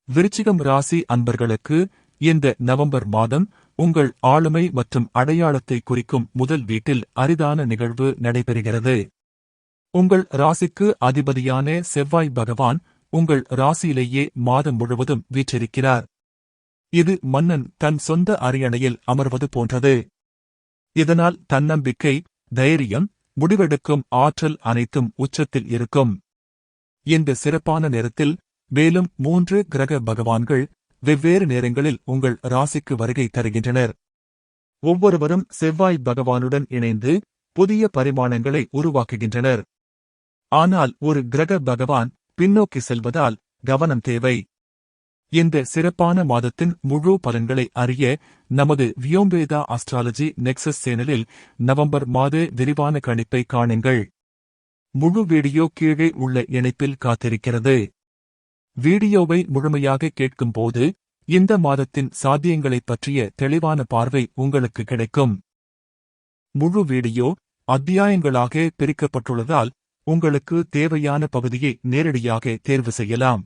விருச்சிகம் ராசி அன்பர்களுக்கு இந்த நவம்பர் மாதம் உங்கள் ஆளுமை மற்றும் அடையாளத்தை குறிக்கும் முதல் வீட்டில் அரிதான நிகழ்வு நடைபெறுகிறது. உங்கள் ராசிக்கு அதிபதியான செவ்வாய் பகவான் உங்கள் ராசியிலேயே மாதம் முழுவதும் வீற்றிருக்கிறார். இது மன்னன் தன் சொந்த அரியணையில் அமர்வது போன்றது. இதனால் தன்னம்பிக்கை, தைரியம், முடிவெடுக்கும் ஆற்றல் அனைத்தும் உச்சத்தில் இருக்கும். இந்த சிறப்பான நேரத்தில் மேலும் 3 கிரக பகவான்கள் வெவ்வேறு நேரங்களில் உங்கள் ராசிக்கு வருகை தருகின்றனர். ஒவ்வொருவரும் செவ்வாய் பகவானுடன் இணைந்து புதிய பரிமாணங்களை உருவாக்குகின்றனர். ஆனால் ஒரு கிரக பகவான் பின்னோக்கி செல்வதால் கவனம் தேவை. இந்த சிறப்பான மாதத்தின் முழு பலன்களை அறிய நமது வியோம்வேதா அஸ்ட்ராலஜி நெக்சஸ் சேனலில் நவம்பர் மாத விரிவான கணிப்பை காணுங்கள். முழு வீடியோ கீழே உள்ள இணைப்பில் காத்திருக்கிறது. வீடியோவை முழுமையாக கேட்கும்போது இந்த மாதத்தின் சாத்தியங்களைப் பற்றிய தெளிவான பார்வை உங்களுக்கு கிடைக்கும். முழு வீடியோ அத்தியாயங்களாக பிரிக்கப்பட்டுள்ளதால் உங்களுக்கு தேவையான பகுதியை நேரடியாக தேர்வு செய்யலாம்.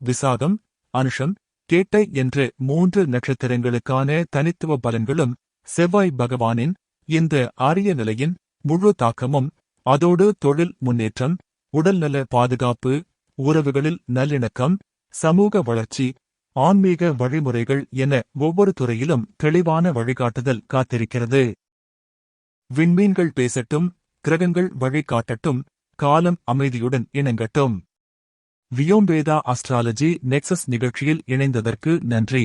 விசாகம், அனுஷம், கேட்டை என்ற 3 நட்சத்திரங்களுக்கான தனித்துவ பலன்களும் செவ்வாய் பகவானின் இந்த அரிய நிலையின் முழு தாக்கமும், அதோடு தொழில் முன்னேற்றம், உடல்நல பாதுகாப்பு, உறவுகளில் நல்லிணக்கம், சமூக வளர்ச்சி, ஆன்மீக வழிமுறைகள் என ஒவ்வொரு துறையிலும் தெளிவான வழிகாட்டுதல் காத்திருக்கிறது. விண்மீன்கள் பேசட்டும், கிரகங்கள் வழிகாட்டட்டும், காலம் அமைதியுடன் இணங்கட்டும். வியோம்வேதா அஸ்ட்ராலஜி நெக்சஸ் நிகழ்ச்சியில் இணைந்ததற்கு நன்றி.